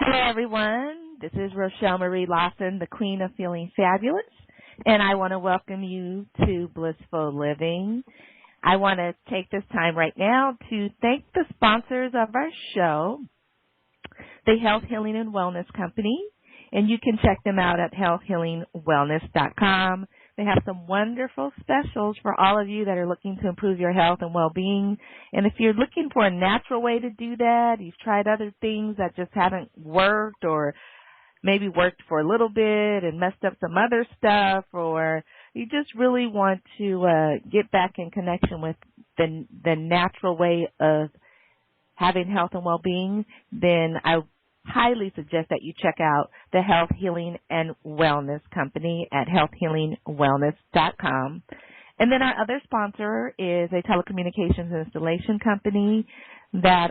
Hello, everyone. This is Rochelle Marie Lawson, the Queen of Feeling Fabulous, and I want to welcome you to Blissful Living. I want to take this time right now to thank the sponsors of our show, the Health Healing and Wellness Company, and you can check them out at healthhealingwellness.com. They have some wonderful specials for all of you that are looking to improve your health and well-being. And if you're looking for a natural way to do that, you've tried other things that just haven't worked or maybe worked for a little bit and messed up some other stuff, or you just really want to get back in connection with the natural way of having health and well-being, then I highly suggest that you check out the Health Healing and Wellness Company at healthhealingwellness.com. And then our other sponsor is a telecommunications installation company that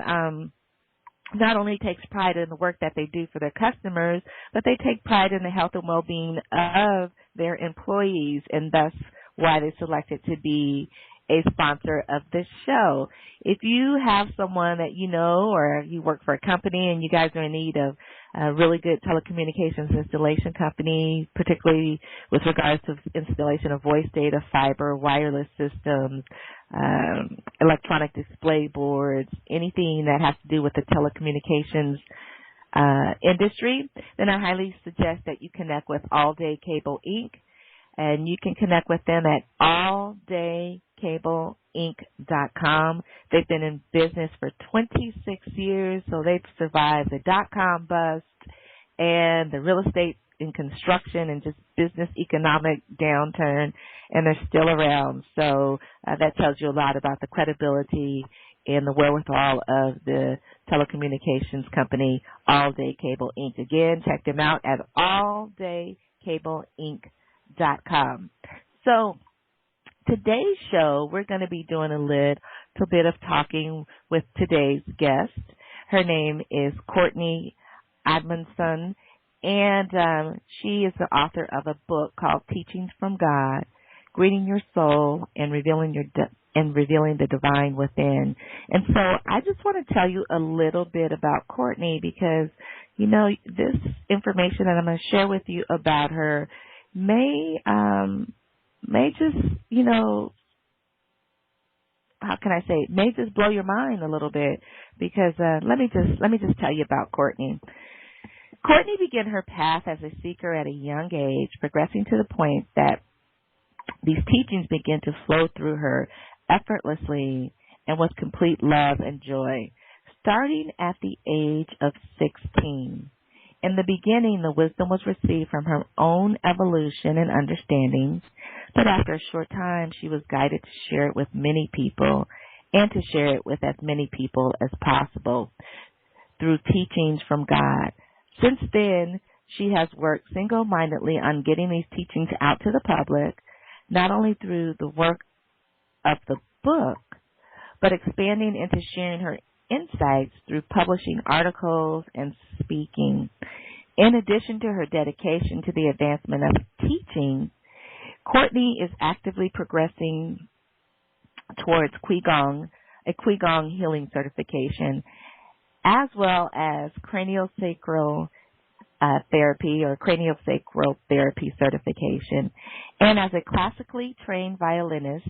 not only takes pride in the work that they do for their customers, but they take pride in the health and well-being of their employees, and thus why they selected to be a sponsor of this show. If you have someone that you know, or you work for a company and you guys are in need of a really good telecommunications installation company, particularly with regards to installation of voice data, fiber, wireless systems, electronic display boards, anything that has to do with the telecommunications industry, then I highly suggest that you connect with All Day Cable Inc., and you can connect with them at alldaycableinc.com. They've been in business for 26 years, so they've survived the dot-com bust and the real estate and construction and just business economic downturn, and they're still around. So that tells you a lot about the credibility and the wherewithal of the telecommunications company, All Day Cable Inc. Again, check them out at alldaycableinc.com. So today's show, we're going to be doing a little bit of talking with today's guest. Her name is Courtney Amundson, and she is the author of a book called Teachings from God, Greeting Your Soul and Revealing the Divine Within. And so I just want to tell you a little bit about Courtney because, you know, this information that I'm going to share with you about her may just, you know, how can I say, may just blow your mind a little bit because let me just tell you about Courtney. Courtney began her path as a seeker at a young age, progressing to the point that these teachings began to flow through her effortlessly and with complete love and joy, starting at the age of 16. In the beginning, the wisdom was received from her own evolution and understanding, but after a short time, she was guided to share it with many people and to share it with as many people as possible through teachings from God. Since then, she has worked single-mindedly on getting these teachings out to the public, not only through the work of the book, but expanding into sharing her insights through publishing articles and speaking. In addition to her dedication to the advancement of teaching, Courtney is actively progressing towards a Qigong healing certification, as well as craniosacral therapy or craniosacral therapy certification. And as a classically trained violinist,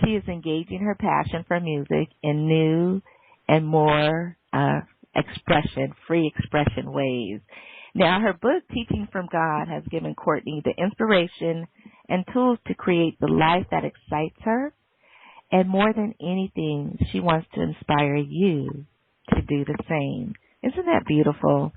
she is engaging her passion for music in new and more free expression ways. Now, her book, Teaching from God, has given Courtney the inspiration and tools to create the life that excites her. And more than anything, she wants to inspire you to do the same. Isn't that beautiful?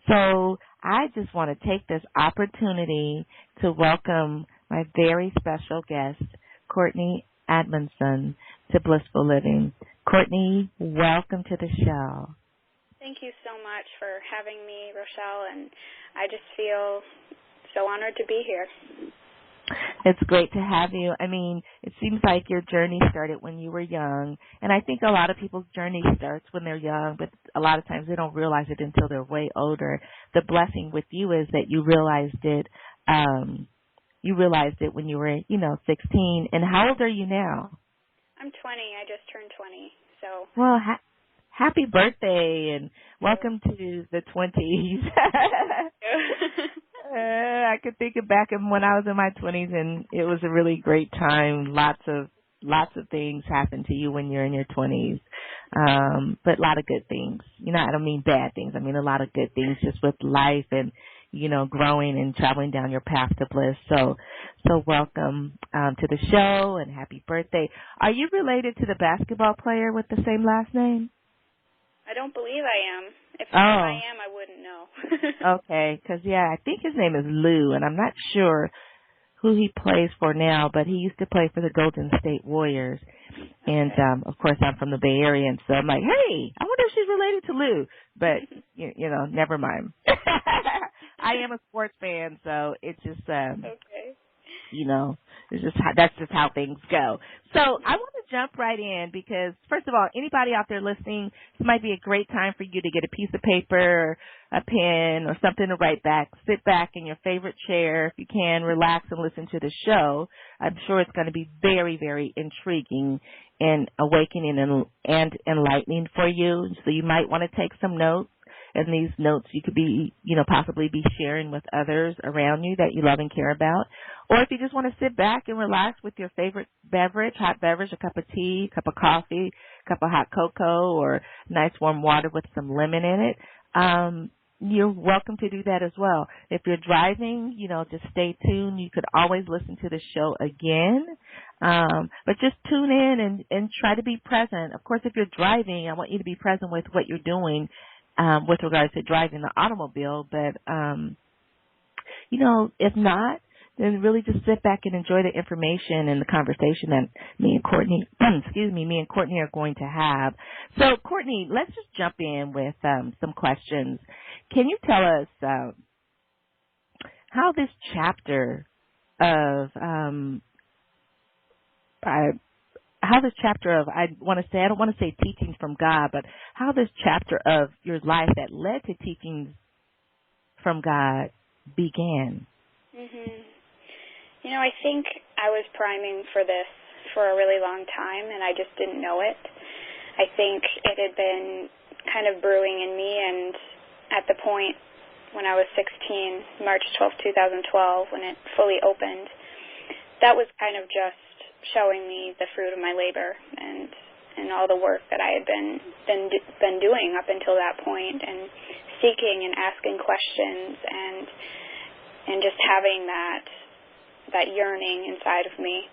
So I just want to take this opportunity to welcome my very special guest, Courtney Amundson, to Blissful Living. Courtney, welcome to the show. Thank you so much for having me, Rochelle, and I just feel so honored to be here. It's great to have you. I mean, it seems like your journey started when you were young, and I think a lot of people's journey starts when they're young, but a lot of times they don't realize it until they're way older. The blessing with you is that you realized it when you were, 16. And how old are you now? I'm 20. I just turned 20. So. Well, Happy birthday and welcome to the 20s. I could think back of when I was in my 20s, and it was a really great time. Lots of things happen to you when you're in your 20s, but a lot of good things. I don't mean bad things. I mean a lot of good things just with life and, growing and traveling down your path to bliss. So welcome to the show and happy birthday. Are you related to the basketball player with the same last name? I don't believe I am. If I am, I wouldn't know. Okay, because, I think his name is Lou, and I'm not sure who he plays for now, but he used to play for the Golden State Warriors. And, of course, I'm from the Bay Area, and so I'm like, hey, I wonder if she's related to Lou. But, never mind. I am a sports fan, so it's just, okay. It's just that's just how things go. So I want to jump right in because, first of all, anybody out there listening, this might be a great time for you to get a piece of paper, a pen, or something to write back. Sit back in your favorite chair if you can, relax and listen to the show. I'm sure it's going to be very, very intriguing and awakening and enlightening for you. So you might want to take some notes. And these notes you could be, possibly be sharing with others around you that you love and care about. Or if you just want to sit back and relax with your favorite beverage, hot beverage, a cup of tea, a cup of coffee, a cup of hot cocoa, or nice warm water with some lemon in it, you're welcome to do that as well. If you're driving, just stay tuned. You could always listen to the show again. But just tune in and try to be present. Of course, if you're driving, I want you to be present with what you're doing. With regards to driving the automobile, but, if not, then really just sit back and enjoy the information and the conversation that me and Courtney are going to have. So, Courtney, let's just jump in with some questions. Can you tell us how this chapter of I don't want to say teachings from God, but how this chapter of your life that led to teachings from God began? I think I was priming for this for a really long time, and I just didn't know it. I think it had been kind of brewing in me, and at the point when I was 16, March 12, 2012, when it fully opened, that was kind of just showing me the fruit of my labor and all the work that I had been doing up until that point, and seeking and asking questions and just having that yearning inside of me.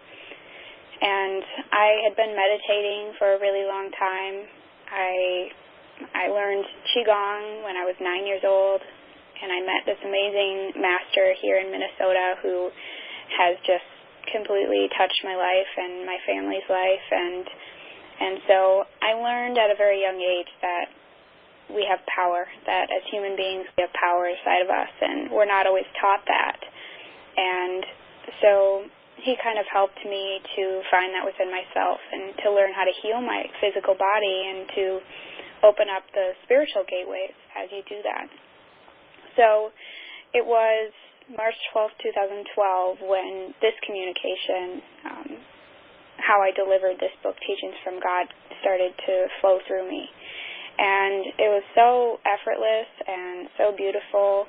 And I had been meditating for a really long time. I learned Qigong when I was 9 years old, and I met this amazing master here in Minnesota who has just completely touched my life and my family's life, and so I learned at a very young age that we have power, that as human beings we have power inside of us, and we're not always taught that. And so he kind of helped me to find that within myself and to learn how to heal my physical body and to open up the spiritual gateways as you do that. So it was March 12, 2012, when this communication, how I delivered this book, Teachings from God, started to flow through me. And it was so effortless and so beautiful.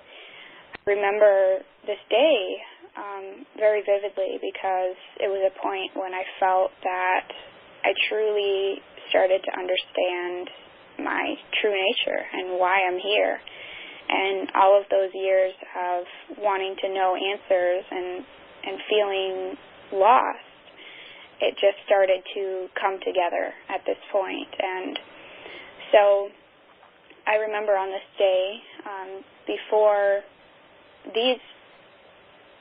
I remember this day very vividly because it was a point when I felt that I truly started to understand my true nature and why I'm here. And all of those years of wanting to know answers and feeling lost, it just started to come together at this point. And so I remember on this day, before these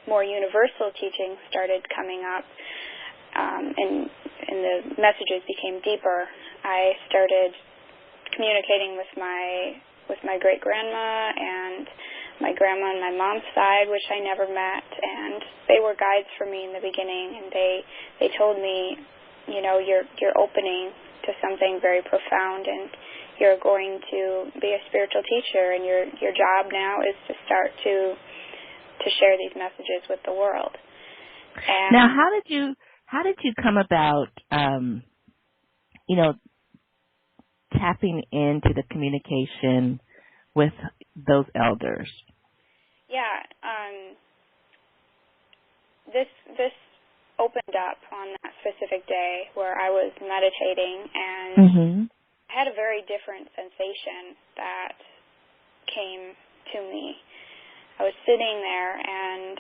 more universal teachings started coming up, and the messages became deeper, I started communicating with my great-grandma and my grandma on my mom's side, which I never met, and they were guides for me in the beginning, and they told me, you're opening to something very profound, and you're going to be a spiritual teacher, and your job now is to start to share these messages with the world. And now, how did you come about, tapping into the communication with those elders? Yeah, this opened up on that specific day where I was meditating, and I had a very different sensation that came to me. I was sitting there and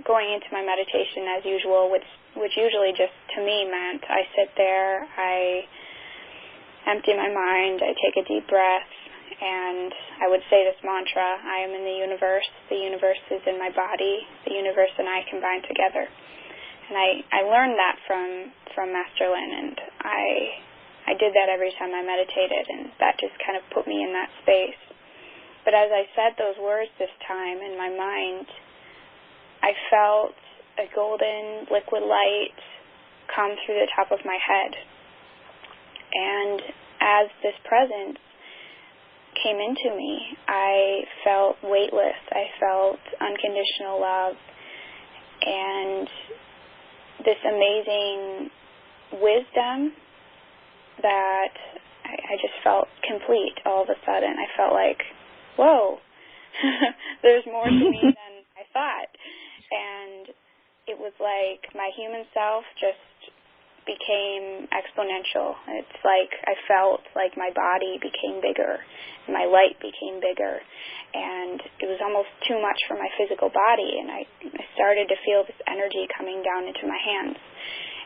going into my meditation as usual, which usually just to me meant I sit there, I empty my mind, I take a deep breath, and I would say this mantra: I am in the universe is in my body, the universe and I combine together. And I learned that from Master Lin, and I did that every time I meditated, and that just kind of put me in that space. But as I said those words this time in my mind, I felt a golden liquid light come through the top of my head. And as this presence came into me, I felt weightless. I felt unconditional love and this amazing wisdom that I just felt complete all of a sudden. I felt like, whoa, there's more to me than I thought. And it was like my human self just became exponential. It's like I felt like my body became bigger, and my light became bigger, and it was almost too much for my physical body, and I started to feel this energy coming down into my hands.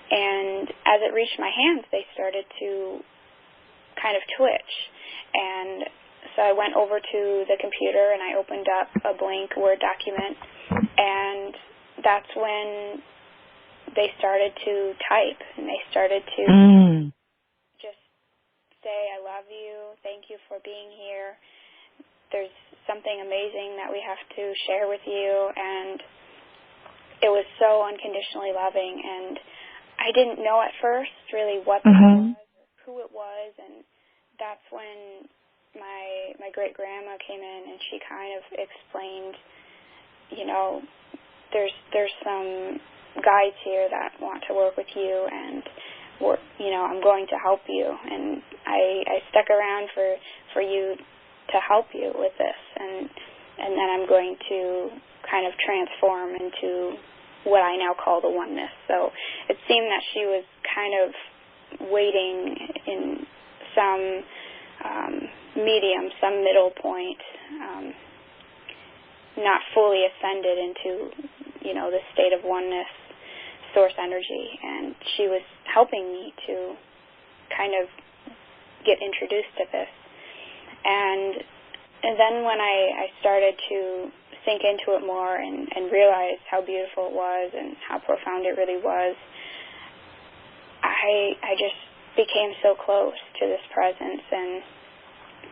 And as it reached my hands, they started to kind of twitch. And so I went over to the computer and I opened up a blank Word document, and that's when they started to type, and they started to just say, I love you, thank you for being here, there's something amazing that we have to share with you. And it was so unconditionally loving, and I didn't know at first really what this was, or who it was, and that's when my great-grandma came in, and she kind of explained, you know, there's some guides here that want to work with you, and I'm going to help you, and I stuck around for you to help you with this, and then I'm going to kind of transform into what I now call the oneness. So it seemed that she was kind of waiting in some medium, some middle point, not fully ascended into, the state of oneness, source energy, and she was helping me to kind of get introduced to this. And then when I started to sink into it more and realize how beautiful it was and how profound it really was, I just became so close to this presence, and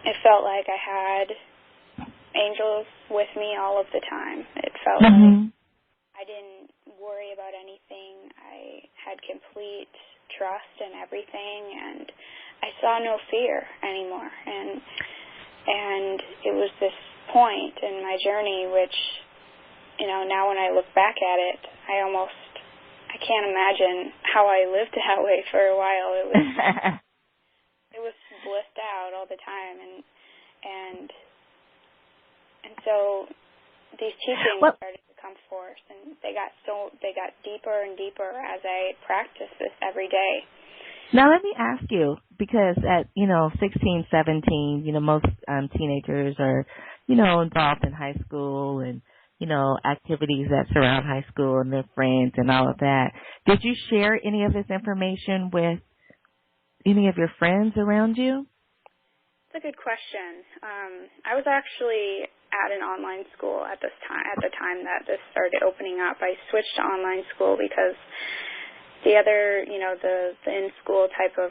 it felt like I had angels with me all of the time. It felt like I didn't worry about anything. I had complete trust in everything, and I saw no fear anymore. And it was this point in my journey which, now when I look back at it, I can't imagine how I lived that way for a while. It was blissed out all the time, and so these teachings started to come forth, and they got deeper and deeper as I practiced this every day. Now let me ask you, because at 16, 17, most teenagers are involved in high school and activities that surround high school and their friends and all of that. Did you share any of this information with any of your friends around you? That's a good question. I was actually at an online school at the time that this started opening up. I switched to online school because the other, the in-school type of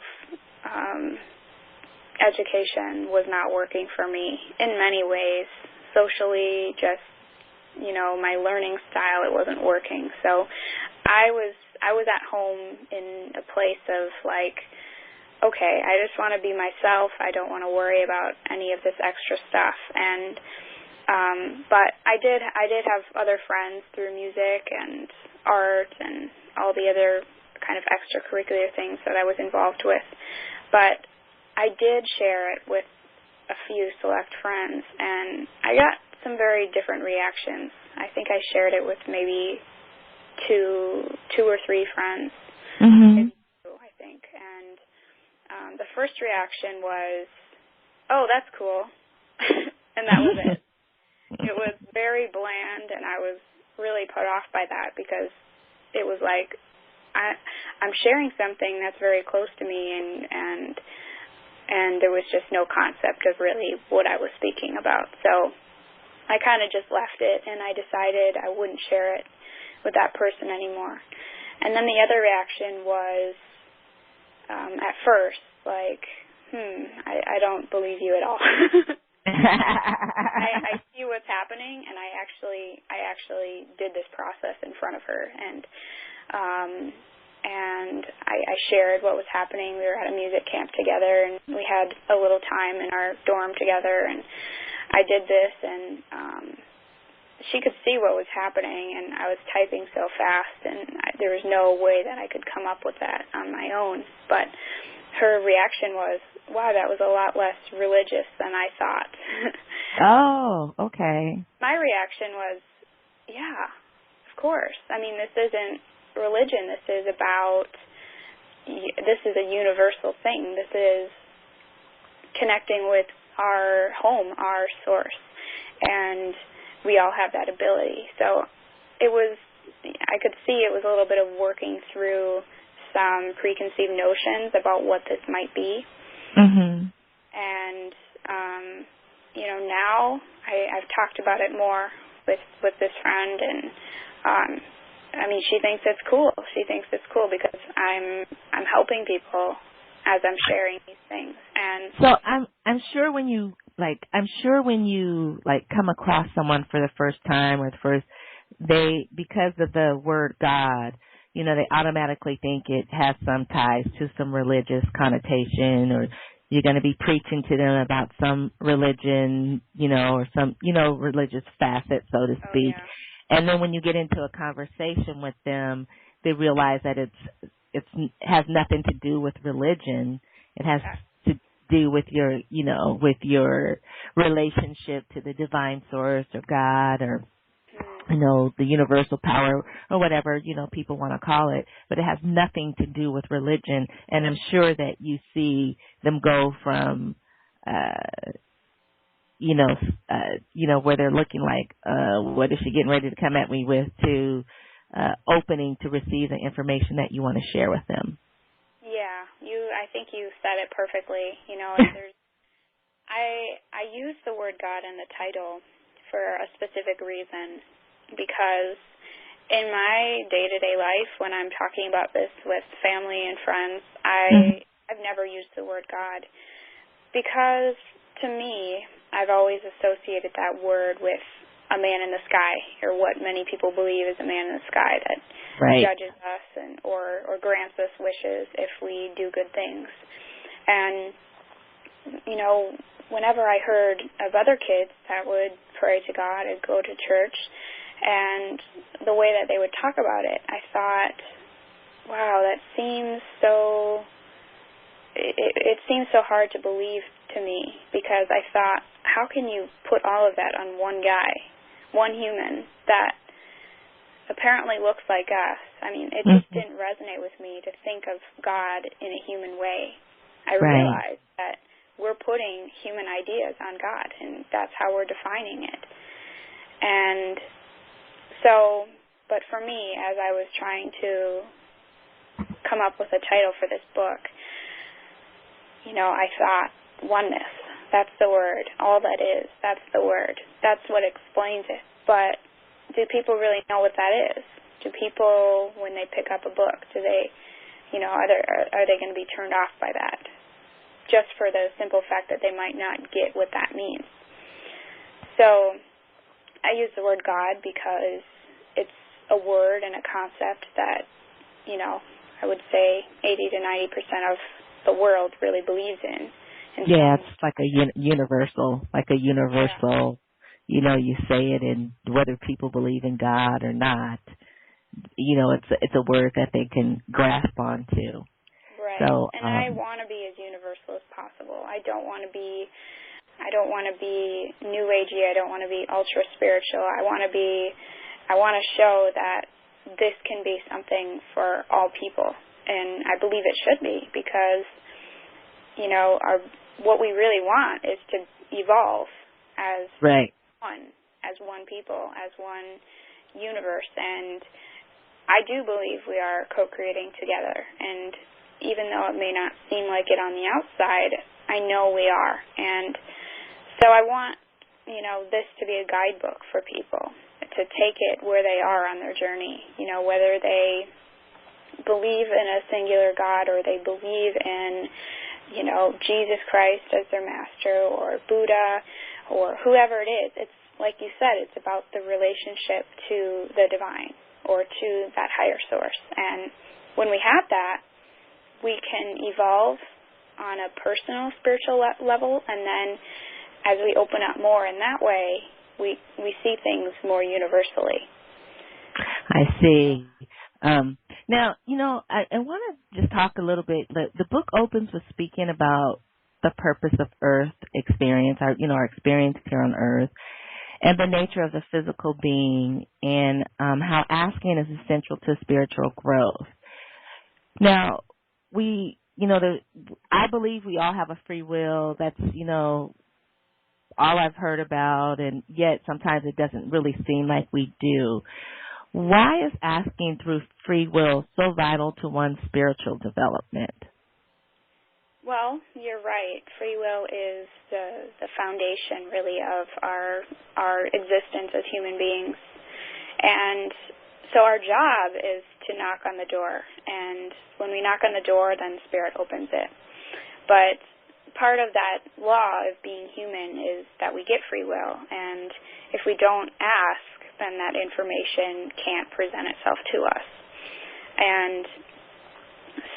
education was not working for me in many ways. Socially, just, my learning style, it wasn't working. So I was at home in a place of like, okay, I just want to be myself. I don't want to worry about any of this extra stuff. And but I did have other friends through music and art and all the other kind of extracurricular things that I was involved with. But I did share it with a few select friends, and I got some very different reactions. I think I shared it with maybe two or three friends, maybe two, I think. And the first reaction was, "Oh, that's cool," and that was it. It was very bland, and I was really put off by that because it was like I'm sharing something that's very close to me, and there was just no concept of really what I was speaking about. So I kind of just left it, and I decided I wouldn't share it with that person anymore. And then the other reaction was, at first, like, I don't believe you at all. I see what's happening, and I actually did this process in front of her, and I shared what was happening. We were at a music camp together, and we had a little time in our dorm together, and I did this, and she could see what was happening, and I was typing so fast, and there was no way that I could come up with that on my own. But her reaction was, "Wow, that was a lot less religious than I thought." Oh, okay. My reaction was, yeah, of course. I mean, this isn't religion. This is a universal thing. This is connecting with our home, our source, and we all have that ability. So I could see it was a little bit of working through some preconceived notions about what this might be. And, now I've talked about it more with this friend, and I mean, she thinks it's cool. She thinks it's cool because I'm helping people as I'm sharing these things. And so I'm sure when you come across someone for the first time, or because of the word God, they automatically think it has some ties to some religious connotation, or you're going to be preaching to them about some religion, or some, religious facet, so to speak. Yeah. And then when you get into a conversation with them, they realize that it has nothing to do with religion. It has to do with your relationship to the divine source, or God, or the universal power, or whatever, people want to call it, but it has nothing to do with religion. And I'm sure that you see them go from, where they're looking like, what is she getting ready to come at me with, to opening to receive the information that you want to share with them. Yeah, I think you said it perfectly. I use the word God in the title for a specific reason, because in my day-to-day life, when I'm talking about this with family and friends, I've never used the word God, because to me, I've always associated that word with a man in the sky, or what many people believe is a man in the sky that judges us or grants us wishes if we do good things. And, whenever I heard of other kids that would pray to God and go to church, and the way that they would talk about it, I thought, wow, that seems so, it seems so hard to believe to me, because I thought, how can you put all of that on one guy, one human that apparently looks like us? I mean, it just didn't resonate with me to think of God in a human way. I realized that we're putting human ideas on God, and that's how we're defining it. And so, but for me, as I was trying to come up with a title for this book, I thought, oneness, that's the word. All that is, that's the word. That's what explains it. But do people really know what that is? Do people, when they pick up a book, do they, are they going to be turned off by that? Just for the simple fact that they might not get what that means. So I use the word God because it's a word and a concept that, I would say 80 to 90% of the world really believes in. Yeah, it's like a universal, you say it, and whether people believe in God or not, it's a word that they can grasp onto. Right. So, and I want to be as universal as possible. I don't want to be new agey. I don't want to be ultra spiritual. I want to show that this can be something for all people, and I believe it should be, because what we really want is to evolve as one people, as one universe, and I do believe we are co-creating together, and even though it may not seem like it on the outside, I know we are. And so I want, this to be a guidebook for people, to take it where they are on their journey, whether they believe in a singular God or they believe in, Jesus Christ as their master, or Buddha, or whoever it is. It's like you said, it's about the relationship to the divine or to that higher source. And when we have that, we can evolve on a personal spiritual level, and then as we open up more in that way, we see things more universally. I see. Now, I want to just talk a little bit. The book opens with speaking about the purpose of Earth experience, our experience here on Earth, and the nature of the physical being, and how asking is essential to spiritual growth. Now, I believe we all have a free will. That's, all I've heard about, and yet sometimes it doesn't really seem like we do. Why is asking through free will so vital to one's spiritual development? Well, you're right. Free will is the foundation, really, of our existence as human beings. And so our job is to knock on the door. And when we knock on the door, then Spirit opens it. But part of that law of being human is that we get free will. And if we don't ask, then that information can't present itself to us. And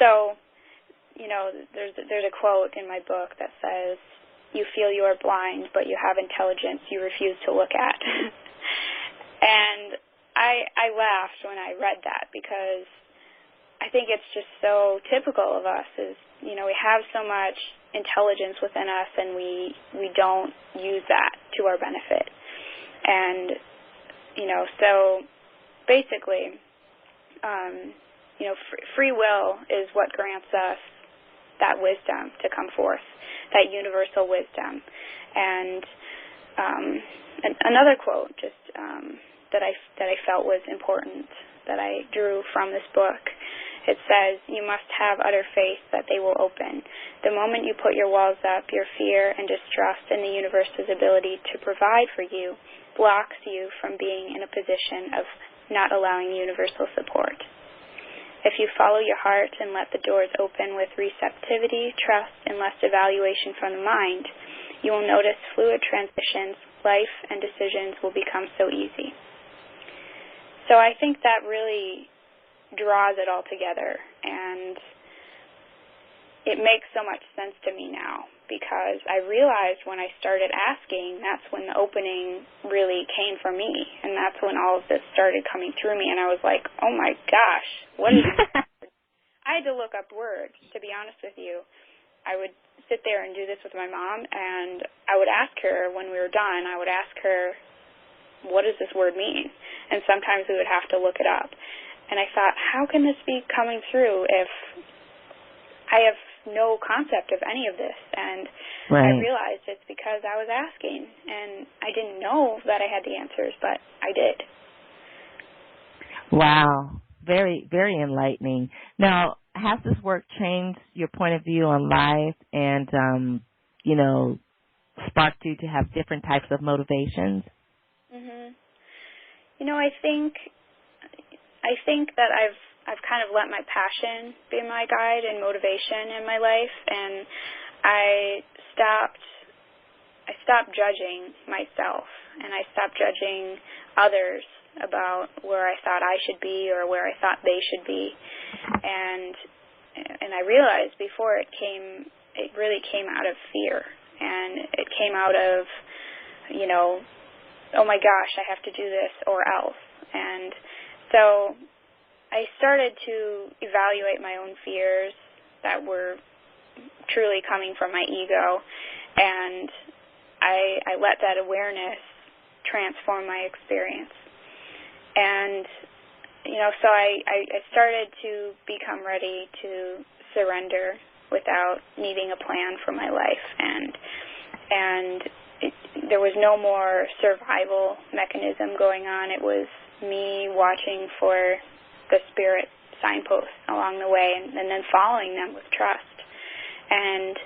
so, there's a quote in my book that says, "You feel you are blind, but you have intelligence you refuse to look at." And I laughed when I read that, because I think it's just so typical of us is, we have so much intelligence within us, and we don't use that to our benefit. And, so basically, free will is what grants us that wisdom to come forth, that universal wisdom. And another quote just that I felt was important, that I drew from this book, it says, "You must have utter faith that they will open. The moment you put your walls up, your fear and distrust in the universe's ability to provide for you blocks you from being in a position of not allowing universal support. If you follow your heart and let the doors open with receptivity, trust, and less evaluation from the mind, you will notice fluid transitions, life and decisions will become so easy." So I think that really draws it all together, and it makes so much sense to me now, because I realized when I started asking, that's when the opening really came for me, and that's when all of this started coming through me, and I was like, oh my gosh, what is this? I had to look up words, to be honest with you. I would sit there and do this with my mom, and I would ask her when we were done, I would ask her, what does this word mean? And sometimes we would have to look it up. And I thought, how can this be coming through if I have no concept of any of this? And I realized it's because I was asking, and I didn't know that I had the answers, but I did. Wow. Very, very enlightening. Now, has this work changed your point of view on life and, sparked you to have different types of motivations? Mhm. I think that I've kind of let my passion be my guide and motivation in my life, and I stopped judging myself, and I stopped judging others about where I thought I should be or where I thought they should be. And I realized before it really came out of fear, and it came out of, oh my gosh, I have to do this or else. And so I started to evaluate my own fears, that were truly coming from my ego, and I let that awareness transform my experience. And, so I started to become ready to surrender without needing a plan for my life, and there was no more survival mechanism going on. It was me watching for the spirit signposts along the way and then following them with trust. And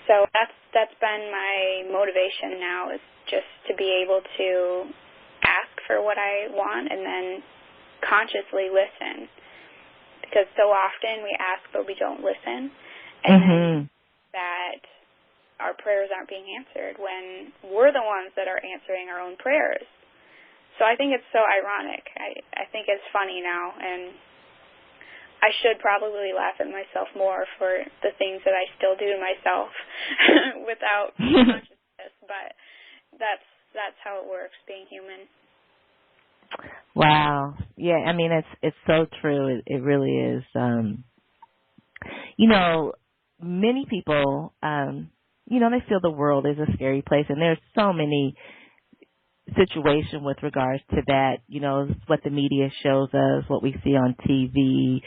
so that's been my motivation now, is just to be able to ask for what I want and then consciously listen. Because so often we ask but we don't listen, and then that our prayers aren't being answered when we're the ones that are answering our own prayers. So I think it's so ironic. I think it's funny now, and I should probably laugh at myself more for the things that I still do to myself without consciousness, but that's how it works, being human. Wow. Yeah, I mean, it's so true. It really is. Many people, they feel the world is a scary place, and there's so many situations with regards to that. What the media shows us, what we see on TV.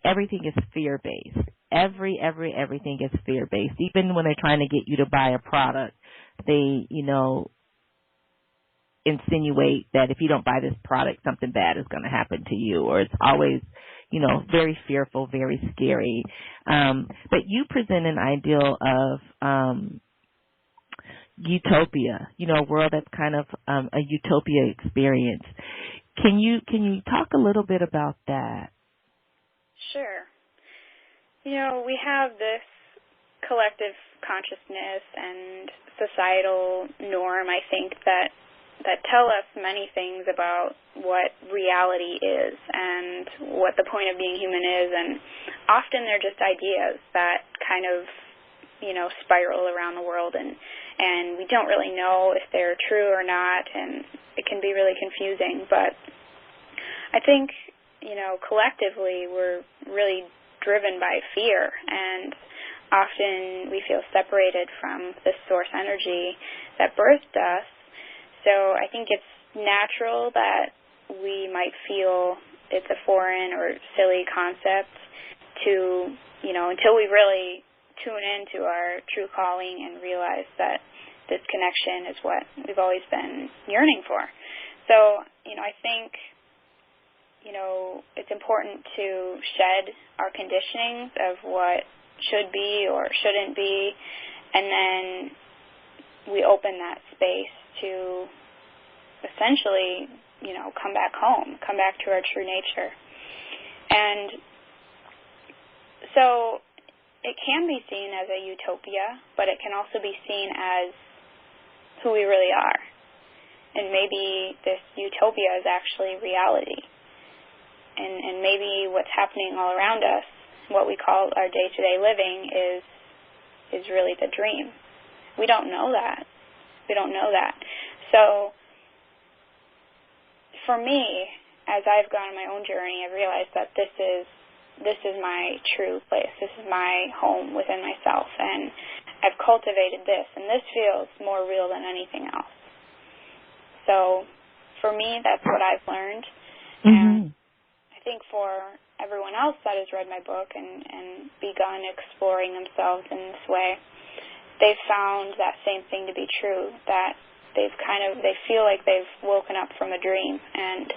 Everything is fear-based. Everything is fear-based. Even when they're trying to get you to buy a product, they, insinuate that if you don't buy this product, something bad is going to happen to you, or it's always, very fearful, very scary. But you present an ideal of utopia, a world that's kind of a utopia experience. Can you talk a little bit about that? Sure. We have this collective consciousness and societal norm, I think, that tell us many things about what reality is and what the point of being human is, and often they're just ideas that kind of, spiral around the world, and we don't really know if they're true or not, and it can be really confusing. But I think, collectively we're really driven by fear, and often we feel separated from the source energy that birthed us. So I think it's natural that we might feel it's a foreign or silly concept to, until we really tune into our true calling and realize that this connection is what we've always been yearning for. So, I think, it's important to shed our conditionings of what should be or shouldn't be, and then we open that space to essentially, come back home, come back to our true nature. And so it can be seen as a utopia, but it can also be seen as who we really are. And maybe this utopia is actually reality. And maybe what's happening all around us, what we call our day-to-day living, is really the dream. We don't know that. So for me, as I've gone on my own journey, I've realized that this is my true place. This is my home within myself, and I've cultivated this, and this feels more real than anything else. So for me, that's what I've learned. And I think for everyone else that has read my book and begun exploring themselves in this way, they've found that same thing to be true, that they feel like they've woken up from a dream, and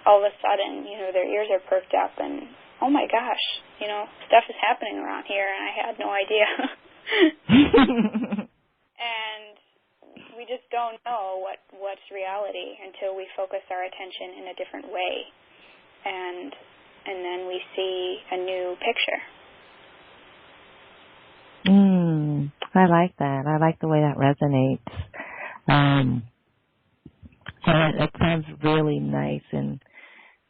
all of a sudden, their ears are perked up, and oh my gosh, stuff is happening around here, and I had no idea. And we just don't know what's reality until we focus our attention in a different way, and then we see a new picture. I like that. I like the way that resonates. It sounds really nice and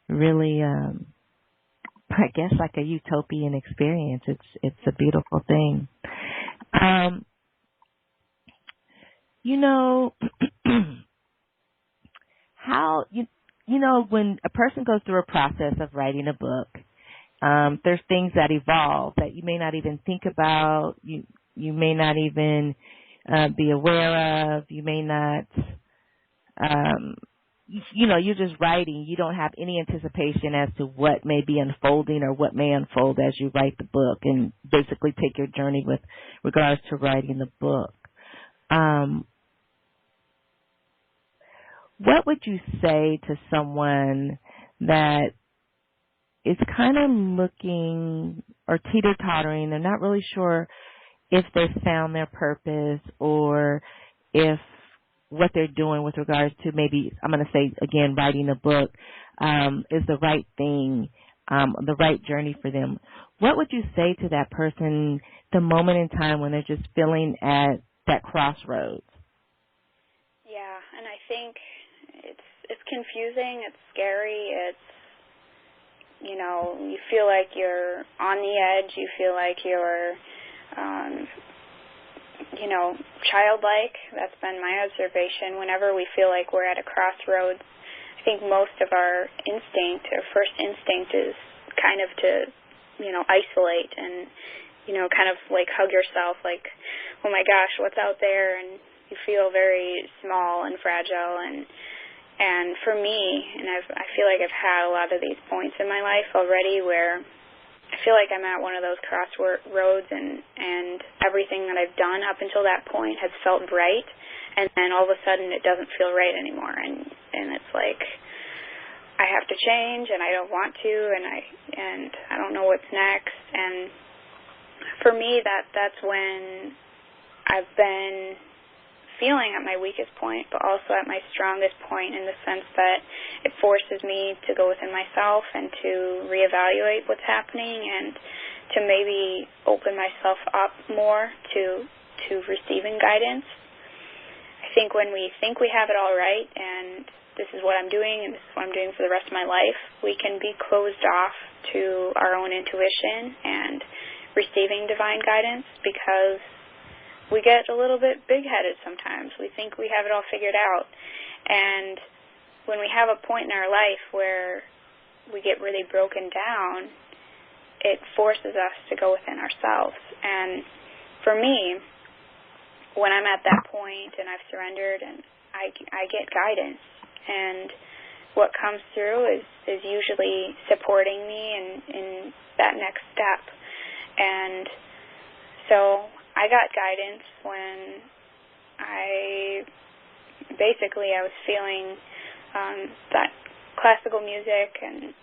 really, I guess, like a utopian experience. It's a beautiful thing. How when a person goes through a process of writing a book, There's things that evolve that you may not even think about. You may not even be aware of. You may not, you're just writing. You don't have any anticipation as to what may be unfolding or what may unfold as you write the book and basically take your journey with regards to writing the book. What would you say to someone that is kind of looking or teeter-tottering? They're not really sure if they've found their purpose or if what they're doing with regards to maybe, I'm going to say, again, writing a book is the right thing, the right journey for them. What would you say to that person the moment in time when they're just feeling at that crossroads? Yeah, and I think it's confusing, it's scary, you feel like you're on the edge, you feel like you're, childlike. That's been my observation. Whenever we feel like we're at a crossroads, I think most of our instinct, our first instinct is kind of to, isolate and, kind of like hug yourself like, oh my gosh, what's out there? And you feel very small and fragile. And for me, and I feel like I've had a lot of these points in my life already where I feel like I'm at one of those crossroads and everything that I've done up until that point has felt right, and then all of a sudden it doesn't feel right anymore, and it's like I have to change and I don't want to, and I don't know what's next. And for me, that's when I've been feeling at my weakest point, but also at my strongest point in the sense that it forces me to go within myself and to reevaluate what's happening and to maybe open myself up more to receiving guidance. I think when we think we have it all right and this is what I'm doing and this is what I'm doing for the rest of my life, we can be closed off to our own intuition and receiving divine guidance because we get a little bit big-headed sometimes. We think we have it all figured out. And when we have a point in our life where we get really broken down, it forces us to go within ourselves. And for me, when I'm at that point and I've surrendered and I get guidance, and what comes through is usually supporting me in that next step. And so I got guidance when I was feeling that classical music and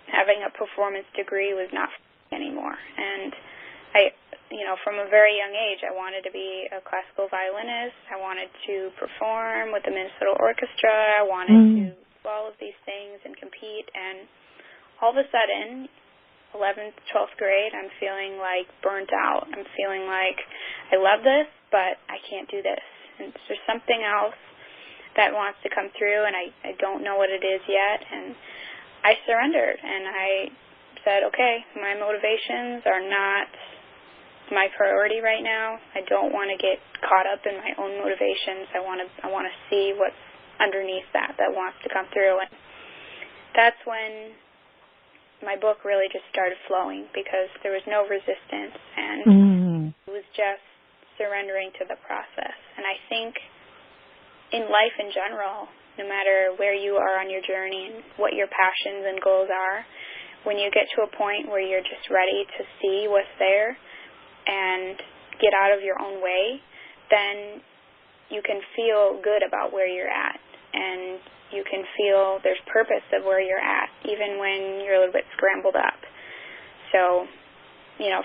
having a performance degree was not anymore. And from a very young age, I wanted to be a classical violinist. I wanted to perform with the Minnesota Orchestra. I wanted to do all of these things and compete. And all of a sudden, 11th, 12th grade, I'm feeling like burnt out. I'm feeling like I love this, but I can't do this. And there's something else that wants to come through, and I don't know what it is yet. And I surrendered, and I said, okay, my motivations are not my priority right now. I don't want to get caught up in my own motivations. I want to see what's underneath that wants to come through. And that's when my book really just started flowing because there was no resistance, and it was just surrendering to the process. And I think in life in general, no matter where you are on your journey and what your passions and goals are, when you get to a point where you're just ready to see what's there and get out of your own way, then you can feel good about where you're at, and you can feel there's purpose of where you're at, even when you're a little bit scrambled up. So,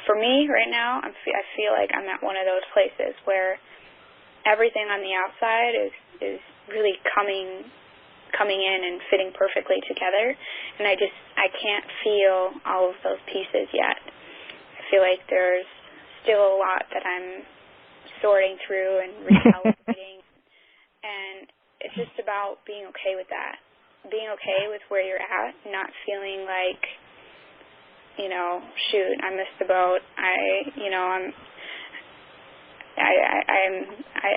for me right now, I feel like I'm at one of those places where everything on the outside is really coming in and fitting perfectly together, and I can't feel all of those pieces yet. I feel like there's still a lot that I'm sorting through and recalibrating, and it's just about being okay with that, being okay with where you're at, not feeling like, shoot, I missed the boat. I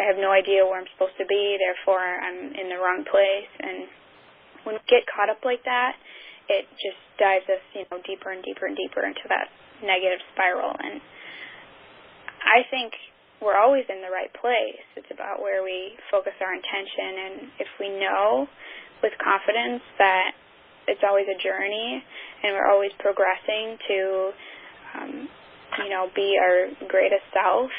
have no idea where I'm supposed to be, therefore I'm in the wrong place. And when we get caught up like that, it just dives us, deeper and deeper and deeper into that negative spiral. And I think we're always in the right place. It's about where we focus our intention, and if we know with confidence that it's always a journey and we're always progressing to, be our greatest self,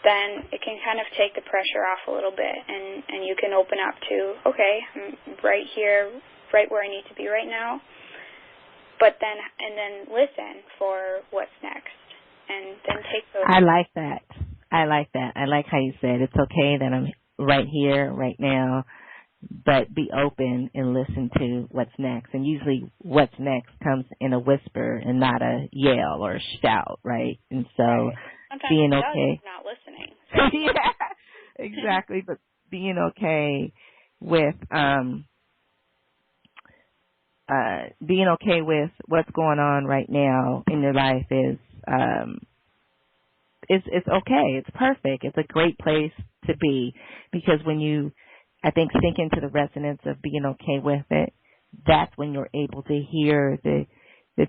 then it can kind of take the pressure off a little bit, and you can open up to, okay, I'm right here, right where I need to be right now, but then listen for what's next, and then take those. I like that. I like how you said it's okay that I'm right here, right now, but be open and listen to what's next. And usually what's next comes in a whisper and not a yell or a shout, right? And so right. Sometimes being it okay. does, not listening. So. Yeah, exactly. But being okay with what's going on right now in your life is it's okay. It's perfect. It's a great place to be, because when you, I think, sink into the resonance of being okay with it, that's when you're able to hear the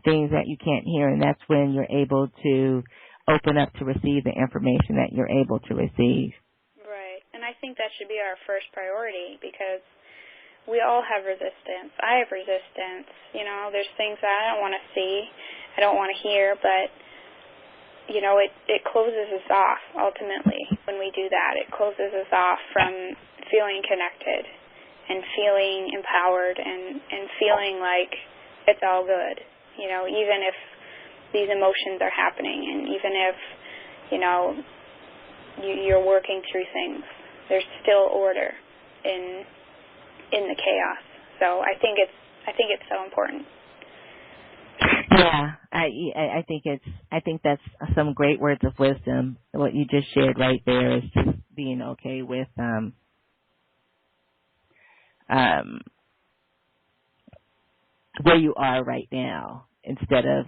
things that you can't hear, and that's when you're able to open up to receive the information that you're able to receive. Right. And I think that should be our first priority, because we all have resistance. I have resistance. There's things that I don't want to see, I don't want to hear, but it closes us off ultimately when we do that. It closes us off from feeling connected and feeling empowered and feeling like it's all good, even if these emotions are happening, and even if, you're working through things, there's still order in the chaos. So I think it's so important. Yeah, I think that's some great words of wisdom. What you just shared right there is just being okay with where you are right now, instead of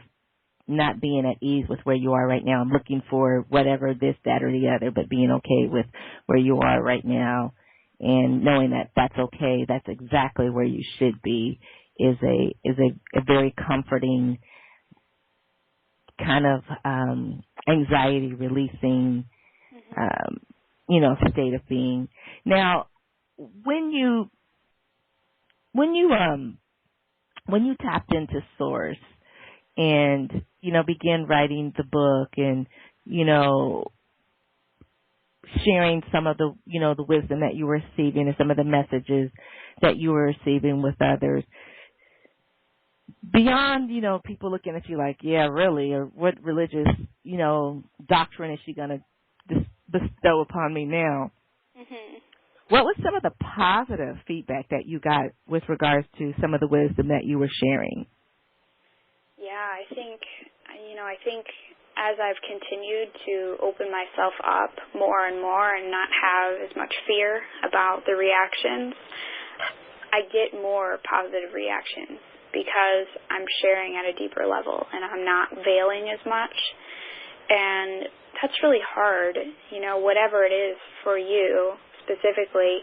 not being at ease with where you are right now. I'm looking for whatever, this, that, or the other, but being okay with where you are right now and knowing that that's okay. That's exactly where you should be is a very comforting kind of anxiety releasing state of being. Now, when you tapped into Source and began writing the book and sharing some of the the wisdom that you were receiving and some of the messages that you were receiving with others, beyond, people looking at you like, yeah, really, or what religious, doctrine is she going to bestow upon me now? Mm-hmm. What was some of the positive feedback that you got with regards to some of the wisdom that you were sharing? Yeah, I think as I've continued to open myself up more and more and not have as much fear about the reactions, I get more positive reactions, because I'm sharing at a deeper level and I'm not veiling as much. And that's really hard, whatever it is for you, specifically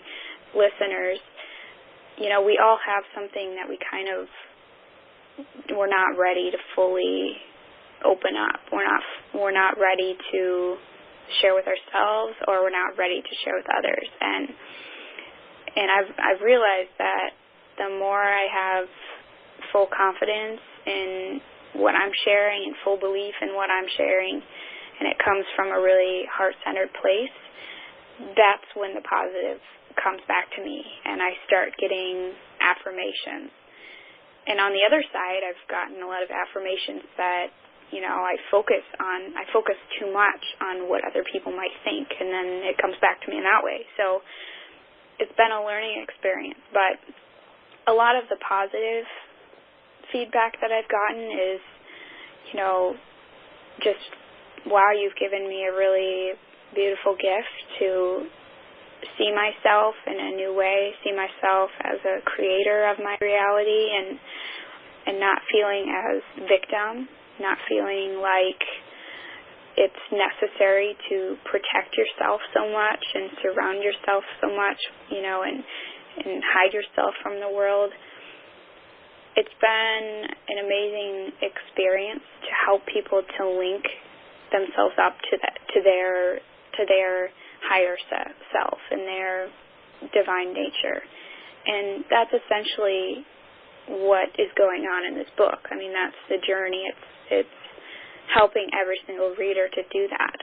listeners, we all have something that we're not ready to fully open up. We're not ready to share with ourselves, or we're not ready to share with others. And I've realized that the more I have full confidence in what I'm sharing and full belief in what I'm sharing, and it comes from a really heart-centered place, that's when the positive comes back to me, and I start getting affirmations. And on the other side, I've gotten a lot of affirmations that, I focus too much on what other people might think, and then it comes back to me in that way. So it's been a learning experience, but a lot of the positive feedback that I've gotten is, just, wow, you've given me a really beautiful gift to see myself in a new way, see myself as a creator of my reality, and not feeling as victim, not feeling like it's necessary to protect yourself so much and surround yourself so much, and hide yourself from the world. it's been an amazing experience to help people to link themselves up to their higher self and their divine nature. And that's essentially what is going on in this book. I mean, that's the journey. It's helping every single reader to do that.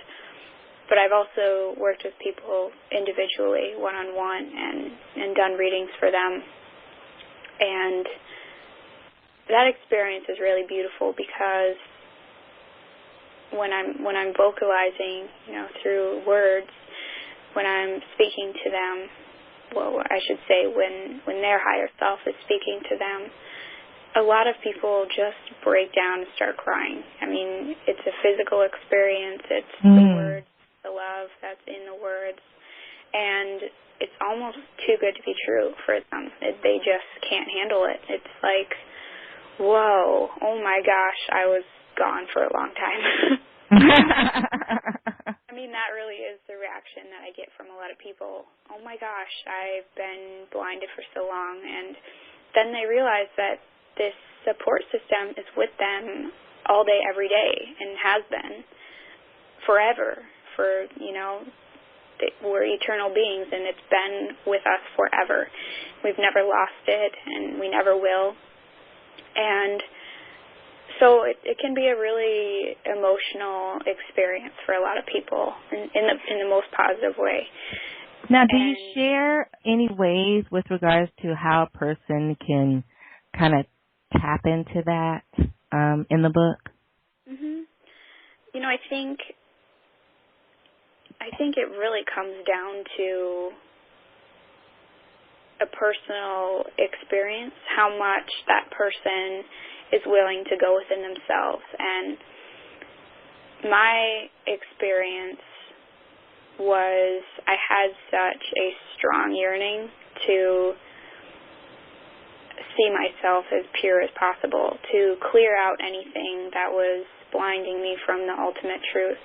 But I've also worked with people individually, one-on-one, and done readings for them. And that experience is really beautiful because when I'm vocalizing, through words, when I'm speaking to them, well, I should say when their higher self is speaking to them, a lot of people just break down and start crying. I mean, it's a physical experience. It's the words, the love that's in the words, and it's almost too good to be true for them. They just can't handle it. It's like, whoa, oh my gosh, I was gone for a long time. I mean, that really is the reaction that I get from a lot of people. Oh my gosh, I've been blinded for so long. And then they realize that this support system is with them all day, every day, and has been forever. We're eternal beings, and it's been with us forever. We've never lost it, and we never will. And so it can be a really emotional experience for a lot of people in the most positive way. Now, do you share any ways with regards to how a person can kind of tap into that in the book? Mm-hmm. I think it really comes down to a personal experience, how much that person is willing to go within themselves. And my experience was I had such a strong yearning to see myself as pure as possible, to clear out anything that was blinding me from the ultimate truth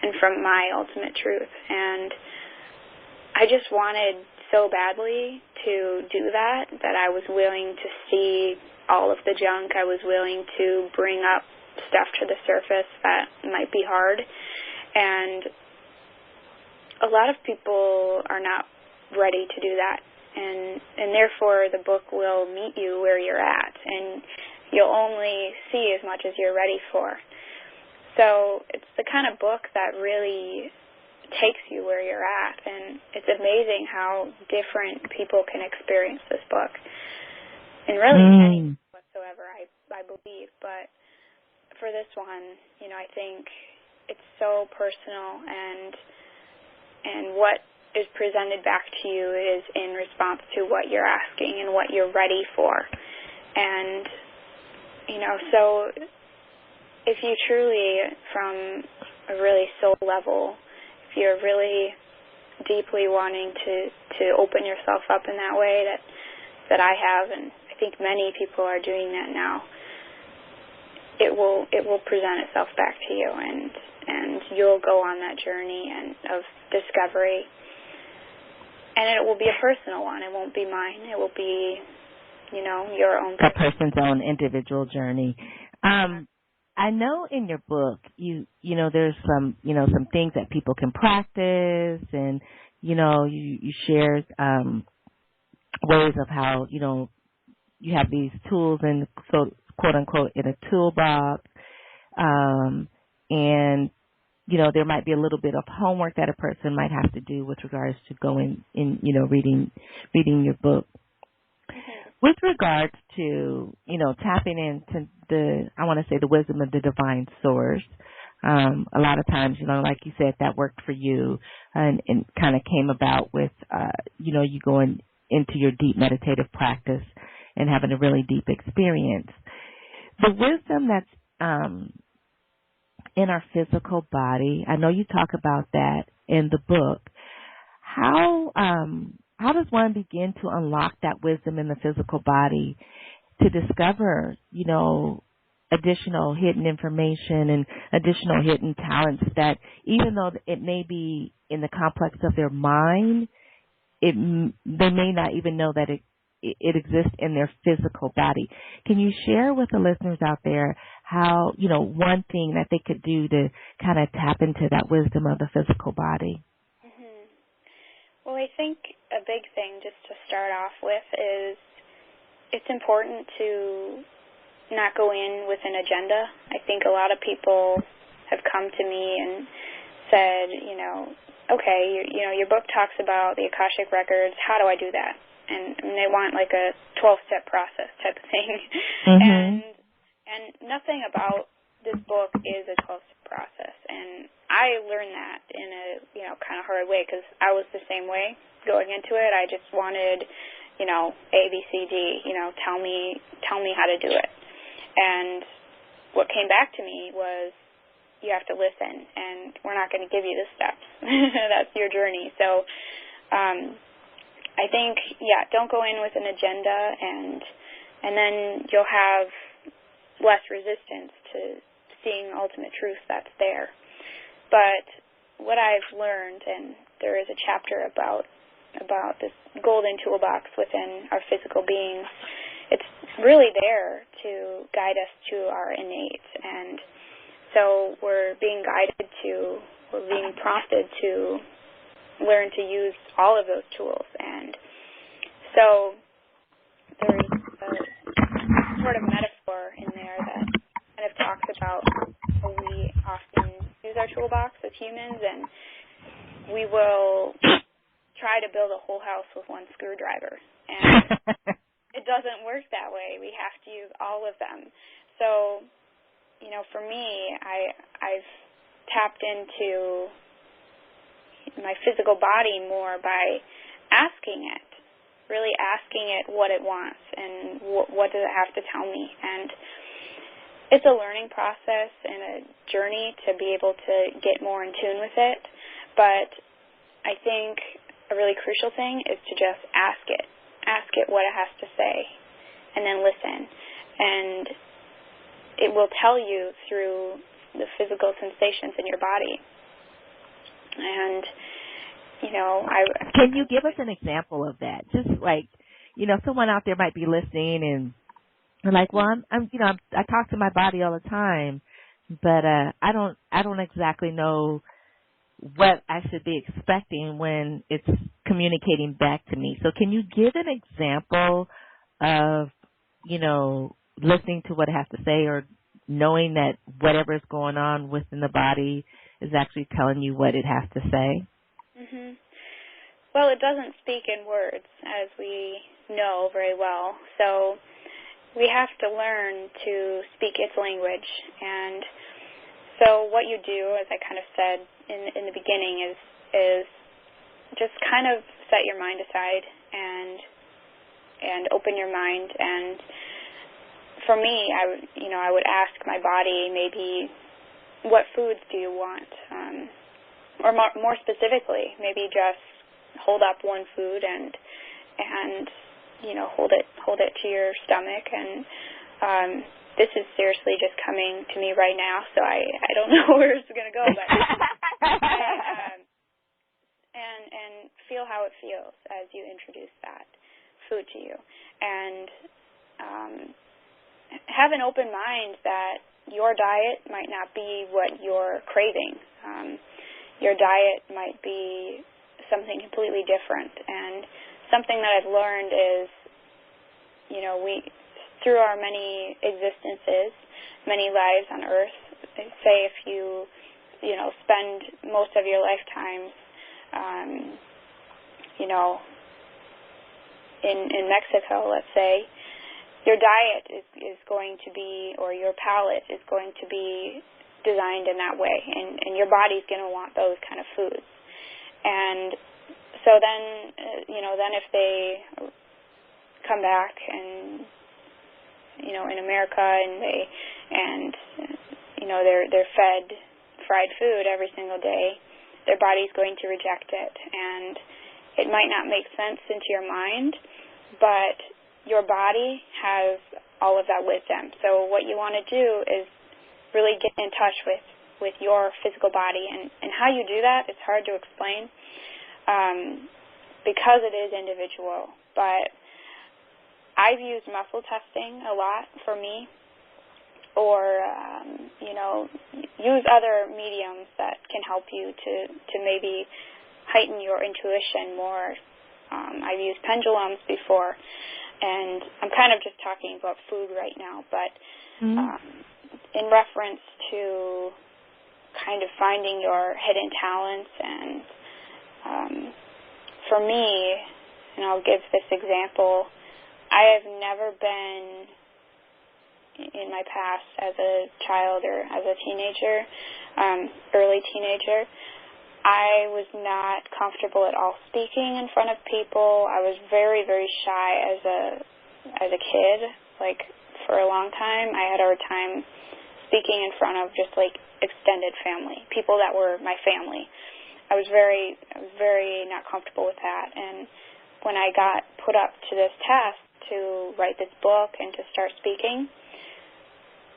and from my ultimate truth. And I just wanted so badly to do that I was willing to see all of the junk. I was willing to bring up stuff to the surface that might be hard. And a lot of people are not ready to do that. And therefore the book will meet you where you're at, and you'll only see as much as you're ready for. So it's the kind of book that really takes you where you're at, and it's amazing how different people can experience this book. And really any whatsoever, I believe. But for this one, I think it's so personal, and what is presented back to you is in response to what you're asking and what you're ready for. And, so if you truly, from a really soul level, if you're really deeply wanting to open yourself up in that way that I have, and I think many people are doing that now, it will present itself back to you, and you'll go on that journey of discovery. And it will be a personal one. It won't be mine. It will be, your own. A person's own individual journey. I know in your book, there's some things that people can practice, and, you share ways of how, you have these tools and so quote unquote in a toolbox, and there might be a little bit of homework that a person might have to do with regards to going in, reading your book. With regards to, tapping into the wisdom of the divine source, a lot of times, like you said, that worked for you and kind of came about with, you going into your deep meditative practice and having a really deep experience. The wisdom that's in our physical body, I know you talk about that in the book. How does one begin to unlock that wisdom in the physical body to discover, additional hidden information and additional hidden talents that even though it may be in the complex of their mind, they may not even know that it it exists in their physical body. Can you share with the listeners out there how, one thing that they could do to kind of tap into that wisdom of the physical body? Mm-hmm. Well, I think a big thing just to start off with is it's important to not go in with an agenda. I think a lot of people have come to me and said, okay, your book talks about the Akashic Records. How do I do that? And they want like a 12-step process type of thing. Mm-hmm. And nothing about this book is a 12-step process. And I learned that in a, kind of hard way because I was the same way going into it. I just wanted, A, B, C, D, tell me how to do it. And what came back to me was, you have to listen, and we're not going to give you the steps. That's your journey. So I think, don't go in with an agenda, and then you'll have less resistance to seeing ultimate truth that's there. But what I've learned, and there is a chapter about this golden toolbox within our physical beings, it's really there to guide us to our innate. And so we're being prompted to learn to use all of those tools. And so there's a sort of metaphor in there that kind of talks about how we often use our toolbox as humans, and we will try to build a whole house with one screwdriver. And it doesn't work that way. We have to use all of them. So, for me, I've tapped into my physical body more by asking it, really asking it what it wants and what does it have to tell me. And it's a learning process and a journey to be able to get more in tune with it. But I think a really crucial thing is to just ask it what it has to say, and then listen. And it will tell you through the physical sensations in your body. And, Can you give us an example of that? Just like, someone out there might be listening and they're like, well, I talk to my body all the time, but I don't exactly know what I should be expecting when it's communicating back to me. So can you give an example of, listening to what it has to say, or knowing that whatever is going on within the body is actually telling you what it has to say? Mm-hmm. Well, it doesn't speak in words, as we know very well. So we have to learn to speak its language. And so what you do, as I kind of said in the beginning, is just kind of set your mind aside and open your mind. And for me, I would ask my body maybe, what foods do you want? Or more specifically, maybe just hold up one food and hold it to your stomach. And this is seriously just coming to me right now, so I don't know where it's going to go, but and feel how it feels as you introduce that food to you. And have an open mind that your diet might not be what you're craving. Your diet might be something completely different. And something that I've learned is, we, through our many existences, many lives on Earth, say if you, spend most of your lifetimes, in Mexico, let's say, your diet is going to be, or your palate is going to be designed in that way, and your body's going to want those kind of foods. And so then, then if they come back and, in America and they're fed fried food every single day, their body's going to reject it. And it might not make sense into your mind, but your body has all of that wisdom. So what you want to do is really get in touch with your physical body. And how you do that, it's hard to explain because it is individual. But I've used muscle testing a lot for me, or, use other mediums that can help you to maybe heighten your intuition more. I've used pendulums before, and I'm kind of just talking about food right now, but in reference to kind of finding your hidden talents, and for me, and I'll give this example, I have never been in my past as a child or as a teenager, early teenager, I was not comfortable at all speaking in front of people. I was very, very shy as a kid. Like, for a long time, I had a hard time speaking in front of just, like, extended family, people that were my family. I was very not comfortable with that. And when I got put up to this test to write this book and to start speaking,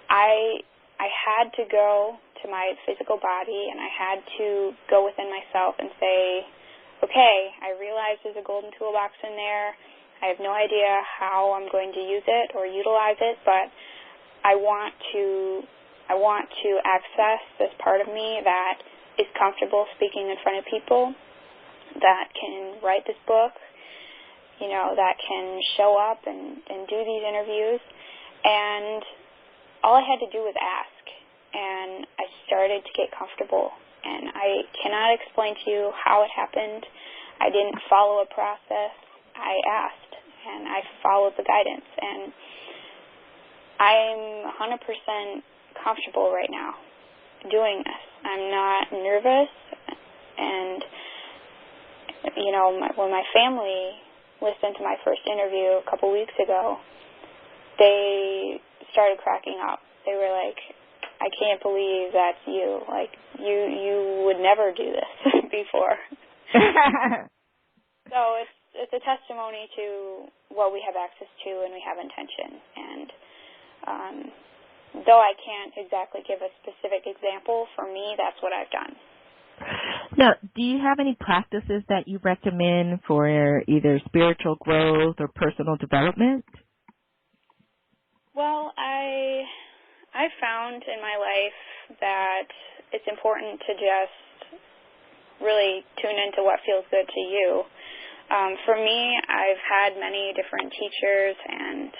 I had to go to my physical body, and I had to go within myself and say, okay, I realize there's a golden toolbox in there. I have no idea how I'm going to use it or utilize it, but I want to access this part of me that is comfortable speaking in front of people, that can write this book, that can show up and do these interviews. And all I had to do was ask, and I started to get comfortable. And I cannot explain to you how it happened. I didn't follow a process. I asked, and I followed the guidance. And I'm 100% comfortable right now doing this. I'm not nervous. And, when my family listened to my first interview a couple weeks ago, they started cracking up. They were like, I can't believe that's you. Like, you would never do this before. So it's a testimony to what we have access to and we have intention. And though I can't exactly give a specific example, for me, that's what I've done. Now, do you have any practices that you recommend for either spiritual growth or personal development? Well, I found in my life that it's important to just really tune into what feels good to you. For me, I've had many different teachers and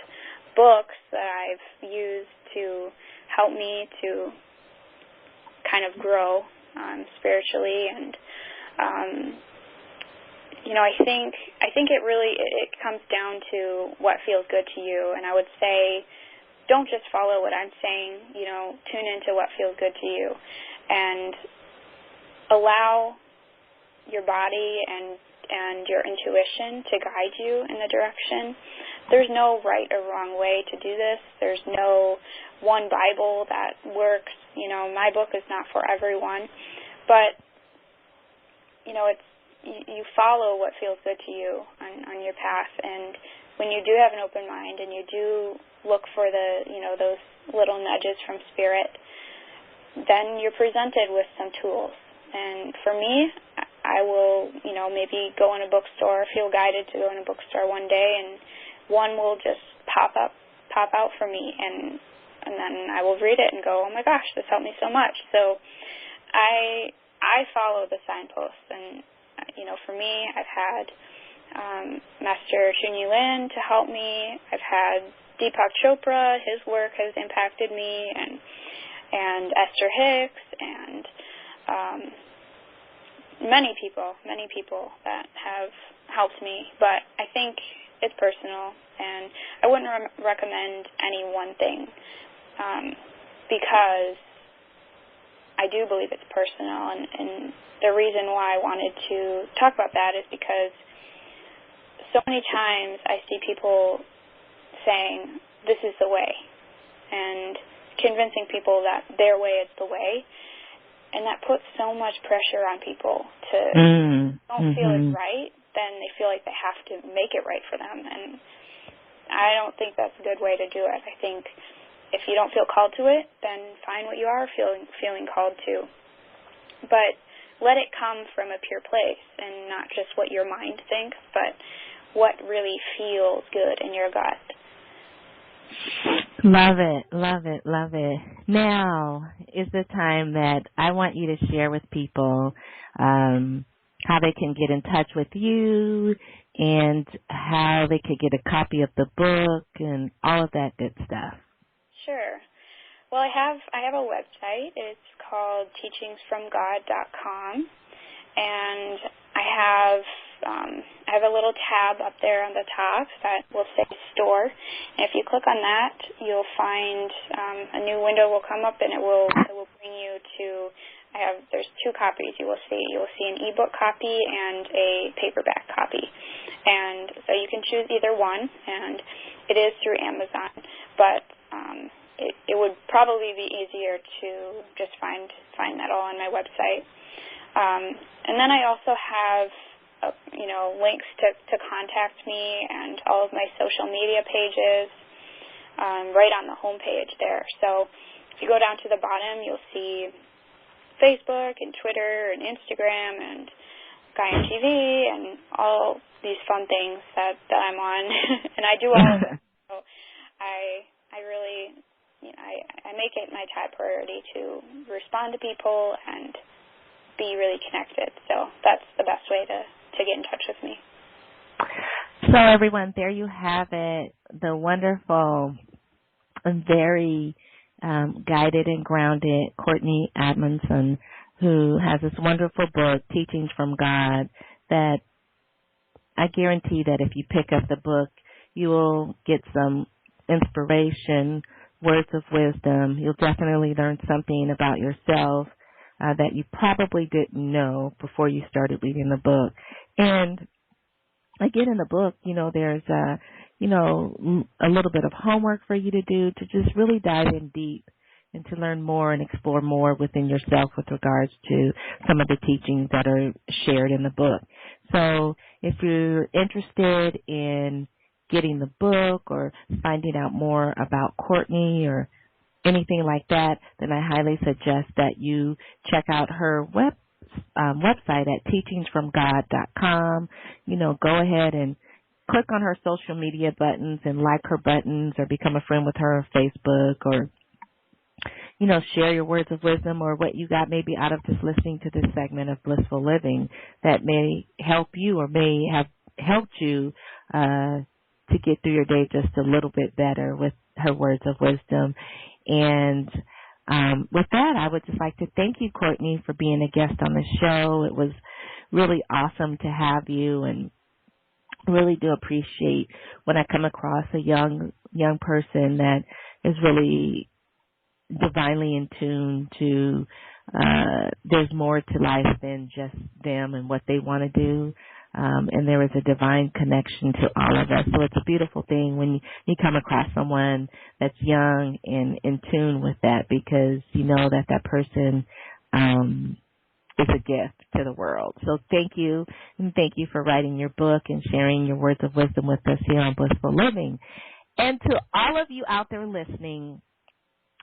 books that I've used to help me to kind of grow spiritually, and I think it comes down to what feels good to you. And I would say, don't just follow what I'm saying, tune into what feels good to you, and allow your body and your intuition to guide you in the direction. There's no right or wrong way to do this. There's no one Bible that works. My book is not for everyone, but you follow what feels good to you on your path. And when you do have an open mind and you do look for those little nudges from spirit, then you're presented with some tools. And for me, I will, maybe go in a bookstore, feel guided to go in a bookstore one day, and one will just pop out for me, and then I will read it and go, oh my gosh, this helped me so much. So I follow the signposts, and for me, I've had Master Chunyi Lin to help me. I've had Deepak Chopra; his work has impacted me, and Esther Hicks, and many people that have helped me. But I think it's personal, and I wouldn't recommend any one thing, because I do believe it's personal, and the reason why I wanted to talk about that is because so many times I see people saying, this is the way, and convincing people that their way is the way, and that puts so much pressure on people to don't feel it's right, then they feel like they have to make it right for them, and I don't think that's a good way to do it. I think if you don't feel called to it, then find what you are feeling called to. But let it come from a pure place and not just what your mind thinks, but what really feels good in your gut. Love it, love it, love it. Now is the time that I want you to share with people how they can get in touch with you and how they could get a copy of the book and all of that good stuff. Sure. Well, I have a website. It's called teachingsfromgod.com, and I have a little tab up there on the top that will say store, and if you click on that, you'll find a new window will come up, and it will bring you to. There's two copies you will see. You will see an ebook copy and a paperback copy, and so you can choose either one, and it is through Amazon, but it would probably be easier to just find that all on my website. And then I also have links to contact me and all of my social media pages right on the home page there. So if you go down to the bottom, you'll see Facebook and Twitter and Instagram and Guy on TV and all these fun things that I'm on, and I do all of them. So I really, I make it my top priority to respond to people and be really connected. So that's the best way to get in touch with me. So everyone, there you have it, the wonderful and very guided and grounded Courtney Amundson, who has this wonderful book, Teachings from God, that I guarantee that if you pick up the book, you will get some inspiration, words of wisdom. You'll definitely learn something about yourself that you probably didn't know before you started reading the book. And again, in the book, there's a little bit of homework for you to do to just really dive in deep and to learn more and explore more within yourself with regards to some of the teachings that are shared in the book. So if you're interested in getting the book or finding out more about Courtney or anything like that, then I highly suggest that you check out her website at teachingsfromgod.com. Go ahead and click on her social media buttons and like her buttons or become a friend with her on Facebook or, share your words of wisdom or what you got maybe out of just listening to this segment of Blissful Living that may help you or may have helped you to get through your day just a little bit better with her words of wisdom. And with that, I would just like to thank you, Courtney, for being a guest on the show. It was really awesome to have you, and really do appreciate when I come across a young person that is really divinely in tune to there's more to life than just them and what they want to do. And there is a divine connection to all of us. So it's a beautiful thing when you come across someone that's young and in tune with that, because you know that person is a gift to the world. So thank you, and thank you for writing your book and sharing your words of wisdom with us here on Blissful Living. And to all of you out there listening,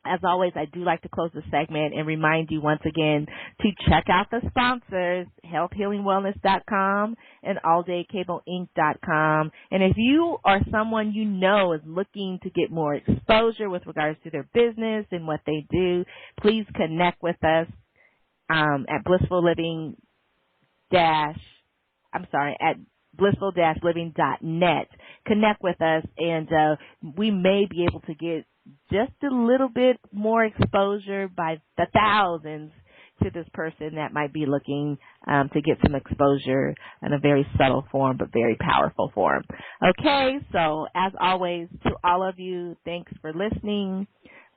as always, I do like to close the segment and remind you once again to check out the sponsors, healthhealingwellness.com and alldaycableinc.com. And if you or someone you know is looking to get more exposure with regards to their business and what they do, please connect with us at blissful-living.net. Connect with us, and we may be able to get just a little bit more exposure by the thousands to this person that might be looking to get some exposure in a very subtle form but very powerful form. Okay, so as always, to all of you, thanks for listening.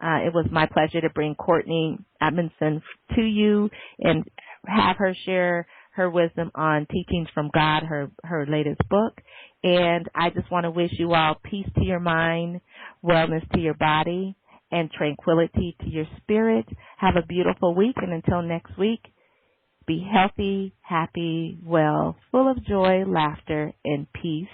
It was my pleasure to bring Courtney Amundson to you and have her share her wisdom on Teachings from God, her latest book. And I just want to wish you all peace to your mind, wellness to your body, and tranquility to your spirit. Have a beautiful week, and until next week, be healthy, happy, well, full of joy, laughter, and peace.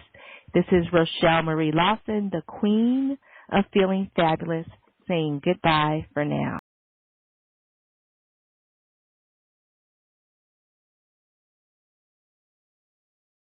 This is Rochelle Marie Lawson, the Queen of Feeling Fabulous, saying goodbye for now.